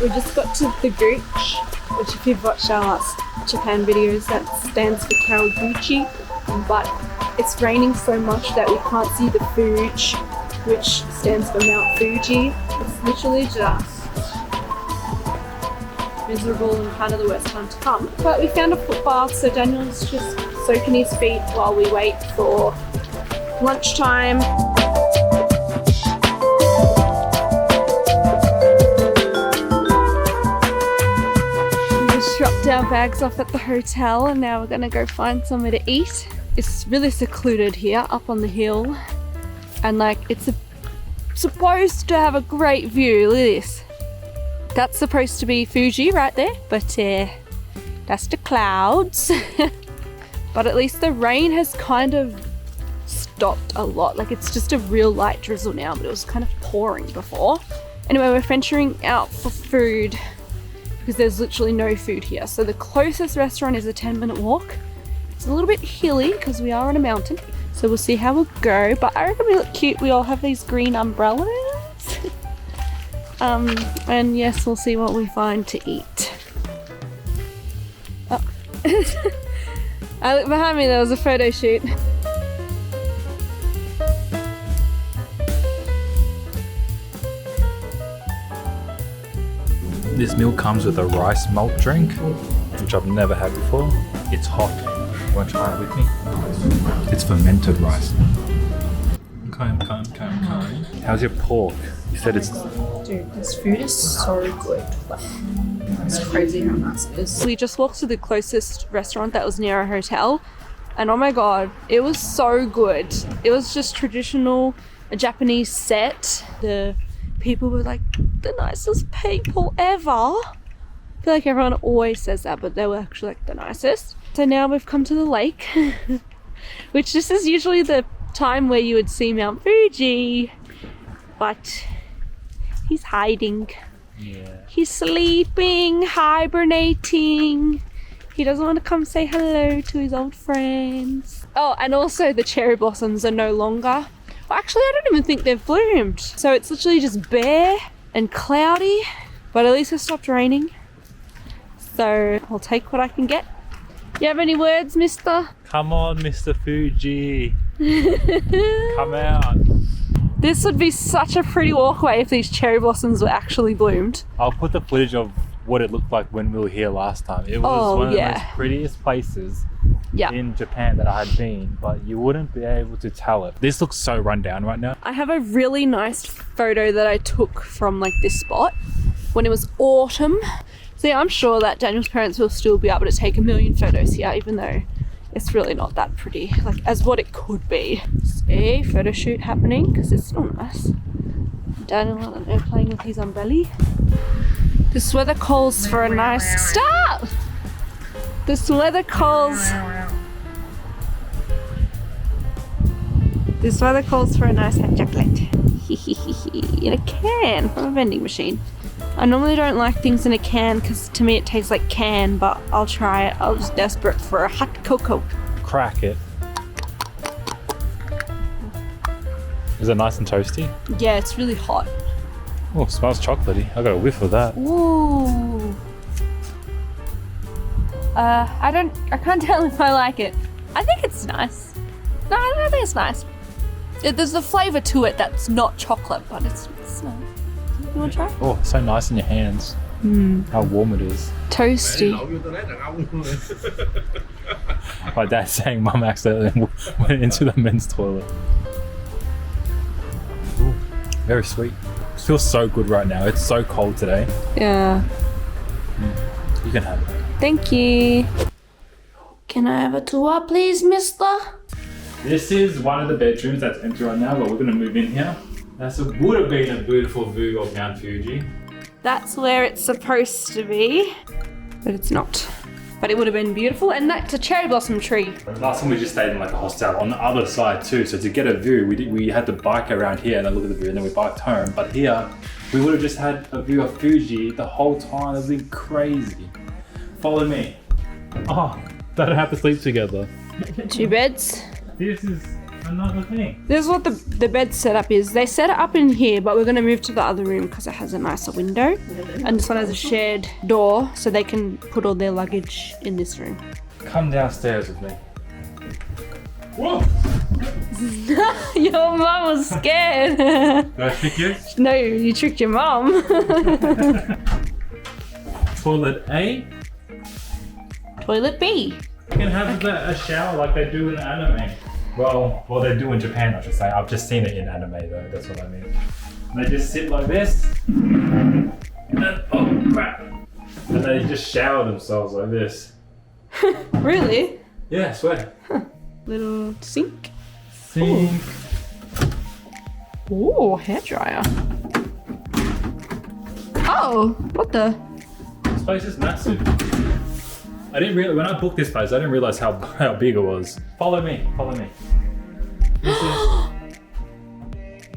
We just got to the Gooch, which if you've watched our last Japan videos, that stands for Kawaguchi, but it's raining so much that we can't see the Fuji, which stands for Mount Fuji. It's literally just miserable and kind of the worst time to come. But we found a footbath, so Daniel's just soaking his feet while we wait for lunchtime. Dropped our bags off at the hotel and now we're gonna go find somewhere to eat. It's really secluded here up on the hill and like it's supposed to have a great view. Look at this. That's supposed to be Fuji right there, but that's the clouds. But at least the rain has kind of stopped a lot. Like it's just a real light drizzle now, but it was kind of pouring before. Anyway, we're venturing out for food because there's literally no food here. So the closest restaurant is a 10-minute walk. It's a little bit hilly because we are on a mountain. So we'll see how we'll go. But I reckon we look cute. We all have these green umbrellas. And yes, we'll see what we find to eat. Oh. I look behind me, there was a photo shoot. This meal comes with a rice malt drink, which I've never had before. It's hot. You want to try it with me? It's fermented rice. Come. How's your pork? You said it's... Dude, this food is so good. Like, it's crazy how nice it is. We just walked to the closest restaurant that was near our hotel, and oh my god, it was so good. It was just traditional, a Japanese set. The people were like the nicest people ever. I feel like everyone always says that, but they were actually like the nicest. So now we've come to the lake, which this is usually the time where you would see Mount Fuji, but he's hiding. Yeah. He's sleeping, hibernating. He doesn't want to come say hello to his old friends. Oh, and also the cherry blossoms are no longer. Well, actually, I don't even think they've bloomed. So it's literally just bare and cloudy, but at least it stopped raining. So I'll take what I can get. You have any words, mister? Come on, Mr. Fuji. Come out. This would be such a pretty walkway if these cherry blossoms were actually bloomed. I'll put the footage of what it looked like when we were here last time. It was one of the most prettiest places in Japan that I had been, but you wouldn't be able to tell it. This looks so run down right now. I have a really nice photo that I took from like this spot when it was autumn. So yeah, I'm sure that Daniel's parents will still be able to take a million photos here, even though it's really not that pretty, like as what it could be. See, photo shoot happening because it's still nice. Daniel, I don't know, playing with his umbrella. This weather calls for a nice stop. This weather calls for a nice hot chocolate in a can from a vending machine. I normally don't like things in a can because to me it tastes like can, but I'll try it. I was desperate for a hot cocoa. Crack it. Is it nice and toasty? Yeah, it's really hot. Oh, it smells chocolatey. I got a whiff of that. Ooh. I can't tell if I like it. I think it's nice. No, I don't think it's nice. There's a flavour to it that's not chocolate, but it's nice. You want to try? Oh, so nice in your hands. How warm it is. Toasty. My dad's saying mum accidentally went into the men's toilet. Ooh, very sweet. It feels so good right now. It's so cold today. Yeah. You can have it. Thank you. Can I have a tour, please, mister? This is one of the bedrooms that's empty right now, but we're going to move in here. Would have been a beautiful view of Mount Fuji. That's where it's supposed to be, but it's not. But it would have been beautiful, and that's a cherry blossom tree. Last time we just stayed in like a hostel on the other side too, so to get a view, we had to bike around here and then look at the view, and then we biked home. But here, we would have just had a view of Fuji the whole time. It would have been crazy. Follow me. Oh, they don't have to sleep together. 2 beds. This is another thing. This is what the bed setup is. They set it up in here, but we're going to move to the other room because it has a nicer window. And this one has a shared door, so they can put all their luggage in this room. Come downstairs with me. Whoa! Your mum was scared. Did I trick you? No, you tricked your mum. Toilet A. Toilet B. You can have a shower like they do in anime. Well, they do in Japan, I should say. I've just seen it in anime though, that's what I mean. And they just sit like this. And, oh crap. And they just shower themselves like this. Really? Yeah, I swear. Little sink. Sink. Ooh, hairdryer. Oh, what the? This place is massive. I didn't really, when I booked this place, I didn't realize how big it was. Follow me. This is...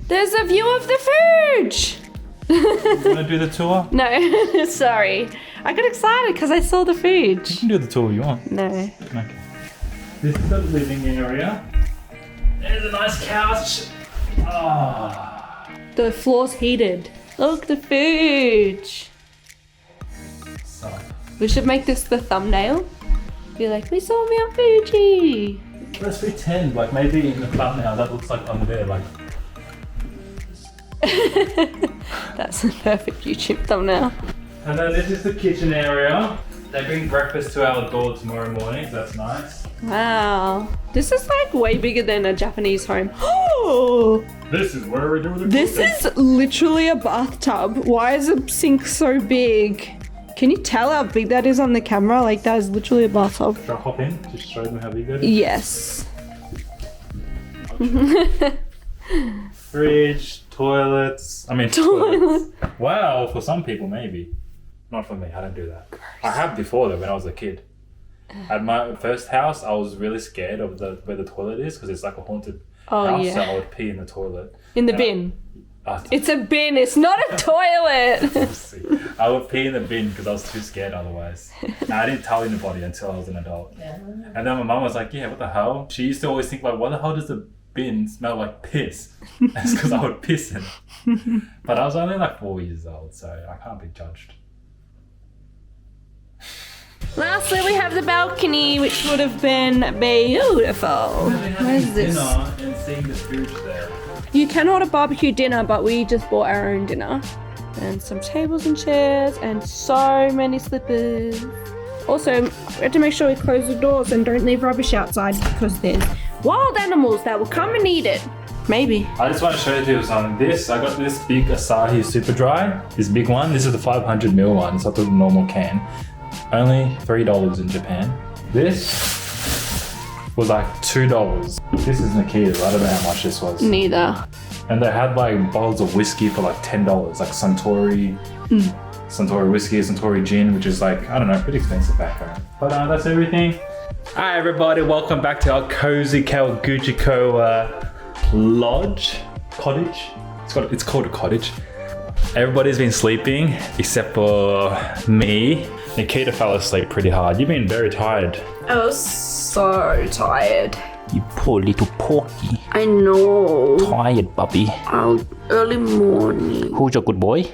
There's a view of the Fuji. You want to do the tour? No, sorry. I got excited because I saw the You Fuji. can do the tour if you want. No. Okay. This is the living area. There's a nice couch. Ah. The floor's heated. Look, the Fuji. So, We should make this the thumbnail. Be like, we saw me on Fuji. let's pretend like maybe in the thumbnail that looks like I'm there, like. That's a perfect YouTube thumbnail. And then this is the kitchen area. They bring breakfast to our door tomorrow morning, so that's nice. Wow. This is like way bigger than a Japanese home. Oh! This is where we do the This cooking. is literally a bathtub. Why is the sink so big? Can you tell how big that is on the camera? Like, that is literally a bathtub. Should I hop in? Just show them how big that is. Yes. Fridge, toilets. I mean, toilets. Wow, for some people, maybe. Not for me, I don't do that. I have before though, when I was a kid. At my first house, I was really scared of where the toilet is because it's like a haunted house, yeah. so I would pee in the toilet. In the bin. I It's a bin, it's not a toilet. I would pee in the bin because I was too scared otherwise. And I didn't tell anybody until I was an adult. Yeah. And then my mum was like, yeah, what the hell? She used to always think like, why the hell does the bin smell like piss? It's because I would piss in it. But I was only like 4 years old, so I can't be judged. Lastly, we have the balcony, which would have been beautiful. Where's this? Dinner and seeing the Fuji there. You can order barbecue dinner, but we just bought our own dinner. And some tables and chairs and so many slippers. Also, we have to make sure we close the doors and don't leave rubbish outside because there's wild animals that will come and eat it. Maybe. I just want to show you something. I got this big Asahi Super Dry. This big one. This is the 500ml one. It's not the normal can. Only $3 in Japan. This was like $2. This is Nakita's. I don't know how much this was. Neither. And they had like bottles of whiskey for like $10, like Suntory, Suntory whiskey, Suntory gin, which is like, I don't know, pretty expensive back home. But that's everything. Hi everybody, welcome back to our cozy Kawaguchiko lodge, cottage. It's called a cottage. Everybody's been sleeping except for me. Nikita fell asleep pretty hard. You've been very tired. I was so tired. You poor little porky. I know. Tired, puppy. Early morning. Who's your good boy?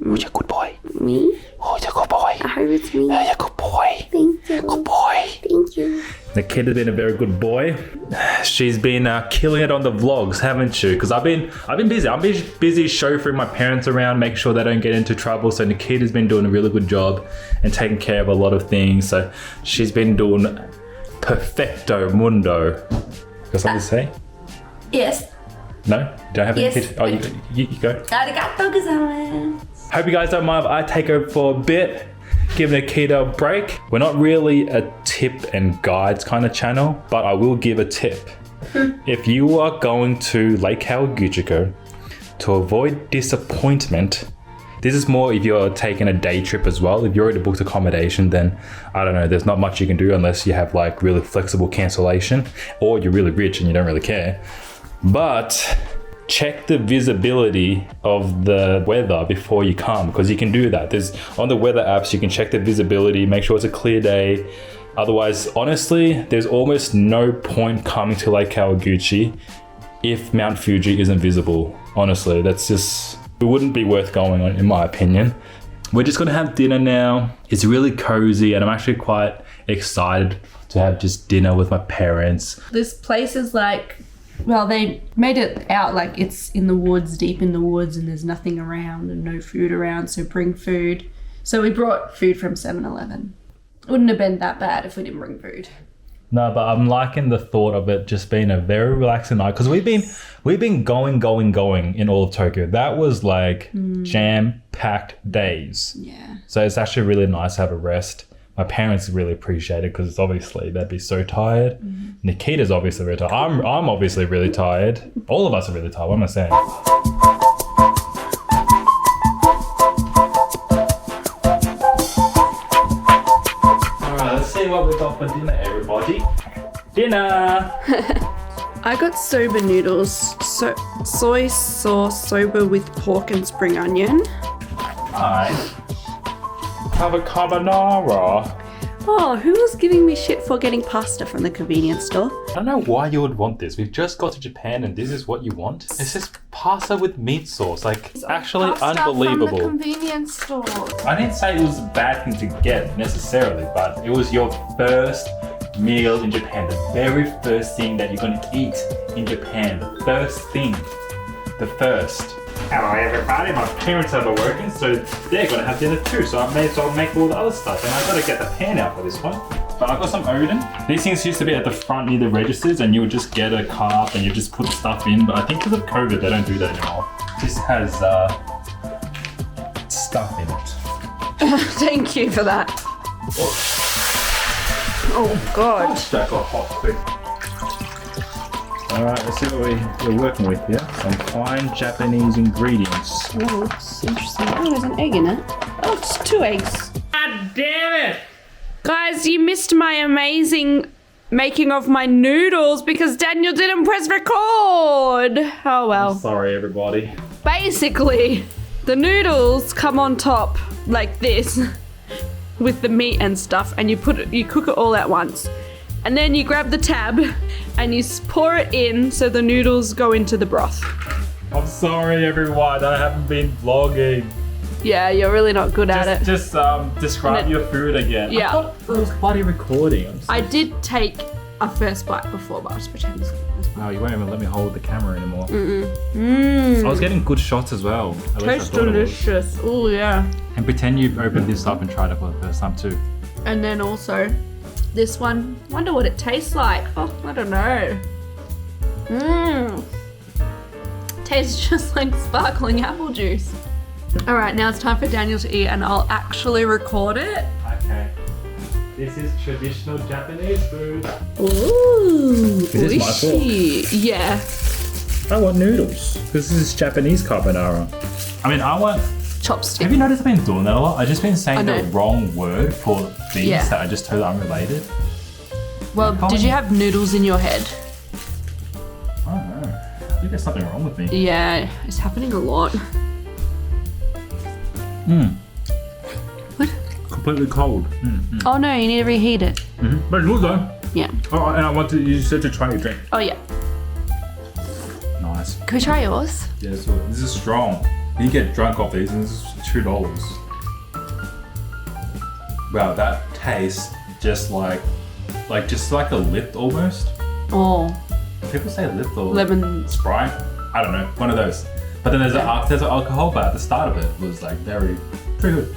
Who's your good boy? Me? Who's your good boy? I hope it's me. Who's your good boy? Thank you. Good boy. Thank you. Nikita's been a very good boy. She's been killing it on the vlogs, haven't you? Because I've been busy. I'm busy chauffeuring my parents around, making sure they don't get into trouble. So Nikita's been doing a really good job and taking care of a lot of things. So she's been doing perfecto mundo. Got something to say? Yes. No? You don't have Yes. anything? Oh, you go. Arigatou gozaimasu. Hope you guys don't mind if I take over for a bit. Give Nikita a break. We're not really a tip and guides kind of channel, but I will give a tip. If you are going to Lake Kawaguchiko, to avoid disappointment, this is more if you're taking a day trip as well. If you're already booked accommodation, then I don't know, there's not much you can do unless you have like really flexible cancellation or you're really rich and you don't really care. But check the visibility of the weather before you come, because you can do that. There's on the weather apps, you can check the visibility, make sure it's a clear day. Otherwise, honestly, there's almost no point coming to Lake Kawaguchi if Mount Fuji isn't visible. Honestly, that's just, it wouldn't be worth going on in my opinion. We're just gonna have dinner now. It's really cozy and I'm actually quite excited to have just dinner with my parents. This place is like, well, they made it out like it's in the woods, deep in the woods, and there's nothing around and no food around, so bring food. So we brought food from 7-Eleven. Wouldn't have been that bad if we didn't bring food. No, but I'm liking the thought of it just being a very relaxing night because we've been going in all of Tokyo. That was like jam-packed days. Yeah. So it's actually really nice to have a rest. My parents really appreciate it because obviously they'd be so tired. Nikita's obviously very tired. I'm obviously really tired. All of us are really tired. What am I saying? Alright, let's see what we got for dinner, everybody. Dinner! I got soba noodles, soy sauce soba with pork and spring onion. Nice. Have a carbonara. Oh, who was giving me shit for getting pasta from the convenience store? I don't know why you would want this. We've just got to Japan and this is what you want? It's just pasta with meat sauce. Like, it's actually unbelievable. From the convenience store. I didn't say it was a bad thing to get necessarily, but it was your first meal in Japan. The very first thing that you're going to eat in Japan. The first thing. The first. Hello everybody, my parents are working, so they're gonna have dinner too, so I may as well make all the other stuff, and I gotta get the pan out for this one. But I got some Odin. These things used to be at the front near the registers, and you would just get a cart and you just put stuff in, but I think because of COVID they don't do that anymore. This has stuff in it. Thank you for that. Oh God. That got hot quick. Alright, let's see what we're working with here. Some fine Japanese ingredients. Oh, it's interesting. Oh, there's an egg in it. Oh, it's 2 eggs. God damn it! Guys, you missed my amazing making of my noodles because Daniel didn't press record. Oh well. Sorry everybody. Basically, the noodles come on top like this with the meat and stuff, and you cook it all at once. And then you grab the tab and you pour it in so the noodles go into the broth. I'm sorry everyone, I haven't been vlogging. Yeah, you're really not good at it. Just describe your food again. Yeah. I thought it was bloody recording. I did take a first bite before, but I was pretending. Oh, you won't even let me hold the camera anymore. I was getting good shots as well. Tastes delicious. Oh yeah. And pretend you've opened this up and tried it for the first time too. And then also, this one, wonder what it tastes like. Oh, I don't know. Tastes just like sparkling apple juice. All right, now it's time for Daniel to eat and I'll actually record it. Okay. This is traditional Japanese food. Ooh, Is this my fork? Yeah. I want noodles. This is Japanese carbonara. I mean, I want... Chopstick. Have you noticed I've been doing that a lot? I've just been saying I the know. wrong word for things that are just totally unrelated. Well, did you have noodles in your head? I don't know. I think there's something wrong with me. Yeah, it's happening a lot. What? Completely cold. Oh no, you need to reheat it. But it's good though. Yeah. Oh, and I want to, you said to try your drink. Oh yeah. Nice. Can we try yours? Yeah, so this is strong. You can get drunk off these and this is $2. Wow, that tastes just like a lift almost. Oh. People say lift or Lemon. Sprite. I don't know, one of those. But then there's an alcohol, but at the start of it was like pretty good.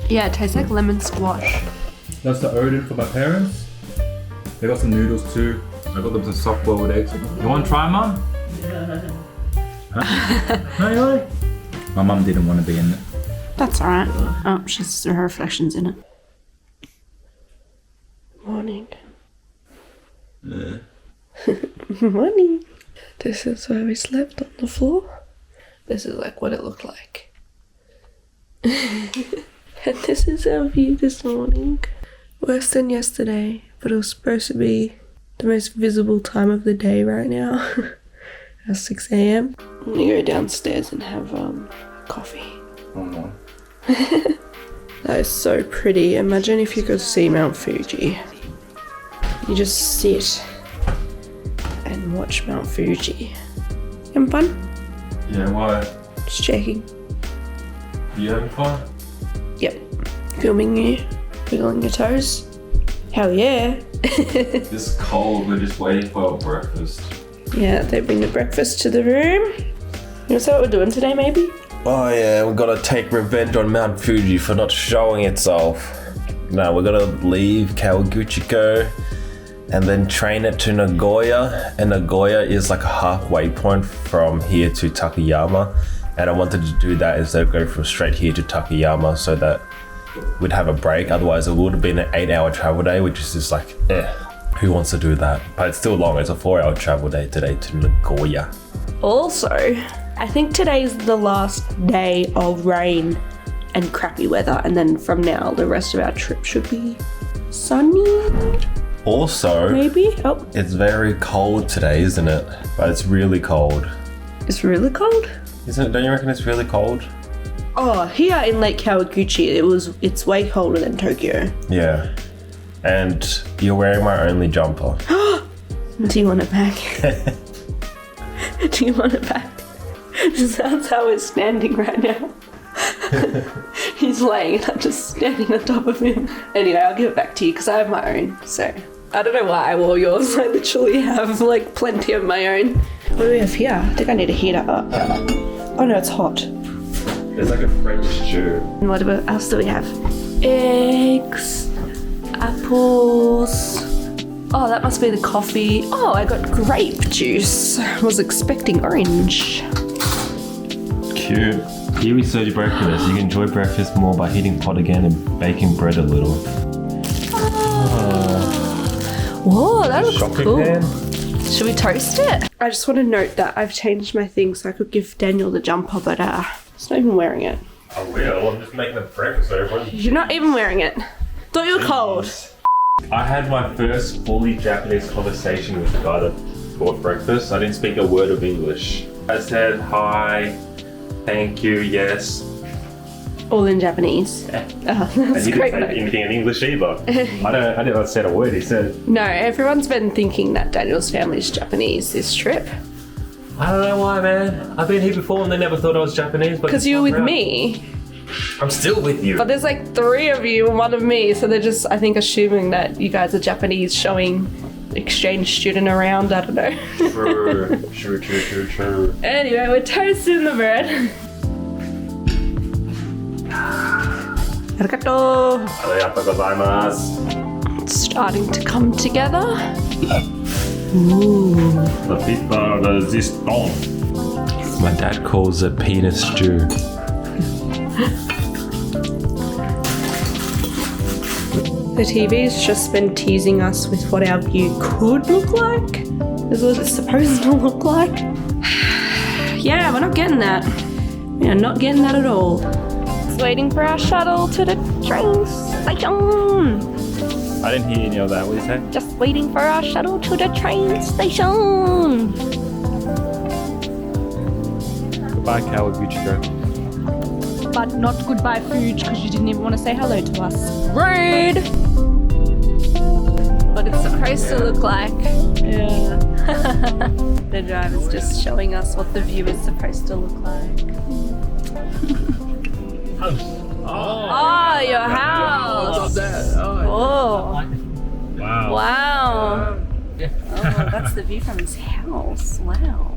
Yeah, it tastes like lemon squash. That's the Odin for my parents. They got some noodles too. I got them some soft boiled eggs. You want to try, Mum? Yeah. Huh? No, really? My mum didn't want to be in it. That's alright. Oh, her reflection's in it. Morning. Morning. This is where we slept on the floor. This is like what it looked like. And this is our view this morning. Worse than yesterday, but it was supposed to be the most visible time of the day right now. At 6 a.m. I'm gonna go downstairs and have coffee. Oh no. That is so pretty. Imagine if you could see Mount Fuji. You just sit and watch Mount Fuji. Having fun? Yeah, why? Just checking. You having fun? Yep. Filming you. Wiggling your toes. Hell yeah. It's cold, we're just waiting for our breakfast. Yeah, they bring the breakfast to the room. You want to say what we're doing today, maybe? Oh yeah, we're gonna take revenge on Mount Fuji for not showing itself. No, we're gonna leave Kawaguchiko and then train it to Nagoya. And Nagoya is like a halfway point from here to Takayama. And I wanted to do that instead of going from straight here to Takayama so that we'd have a break. Otherwise it would have been an 8-hour travel day, which is just like, who wants to do that? But it's still long, it's a 4-hour travel day today to Nagoya. Also, I think today's the last day of rain and crappy weather, and then from now the rest of our trip should be sunny. Also, Maybe? Oh, it's very cold today, isn't it? But it's really cold. it's really cold. Isn't it? Don't you reckon it's really cold? Oh, here in Lake Kawaguchi, it's way colder than Tokyo. Yeah. And you're wearing my only jumper. Do you want it back? Do you want it back? That's how we're standing right now. He's laying and I'm just standing on top of him. Anyway, I'll give it back to you because I have my own. So, I don't know why I wore yours. I literally have like plenty of my own. What do we have here? I think I need to heat it up. Oh no, it's hot. There's like a French stew. And what else do we have? Eggs, apples. Oh, that must be the coffee. Oh, I got grape juice. I was expecting orange. Cute. Here we serve you breakfast. You can enjoy breakfast more by heating pot again and baking bread a little. Whoa, that looks Shopping cool. pan. Should we toast it? I just want to note that I've changed my thing so I could give Daniel the jumper, but he's not even wearing it. I will. I'm just making the breakfast for everyone. You're not even wearing it. Thought you were cold. I had my first fully Japanese conversation with the guy that bought breakfast. I didn't speak a word of English. I said hi, thank you, yes. All in Japanese. Yeah. Oh, And that's he great. didn't say anything in English either. I didn't say a word. He said, No, everyone's been thinking that Daniel's family's Japanese this trip. I don't know why, man. I've been here before and they never thought I was Japanese. Because you were with me. I'm still with you. But there's like 3 of you and 1 of me, so they're just, I think, assuming that you guys are Japanese, showing exchange student around. I don't know. True. Anyway, we're toasting the bread. Arigato. Arigatou gozaimasu. It's starting to come together. The pizza resistance. My dad calls it penis stew. The TV's just been teasing us with what our view could look like. This is what it's supposed to look like. Yeah, we're not getting that. We are not getting that at all. Just waiting for our shuttle to the train station. I didn't hear any of that. What did you say? Just waiting for our shuttle to the train station. Goodbye, Kawaguchiko. But not goodbye Fuji because you didn't even want to say hello to us. Rude! What it's supposed to look like. Yeah. The driver's just showing us what the view is supposed to look like. Oh, your house! Oh. Wow. Wow. Oh, that's the view from his house. Wow.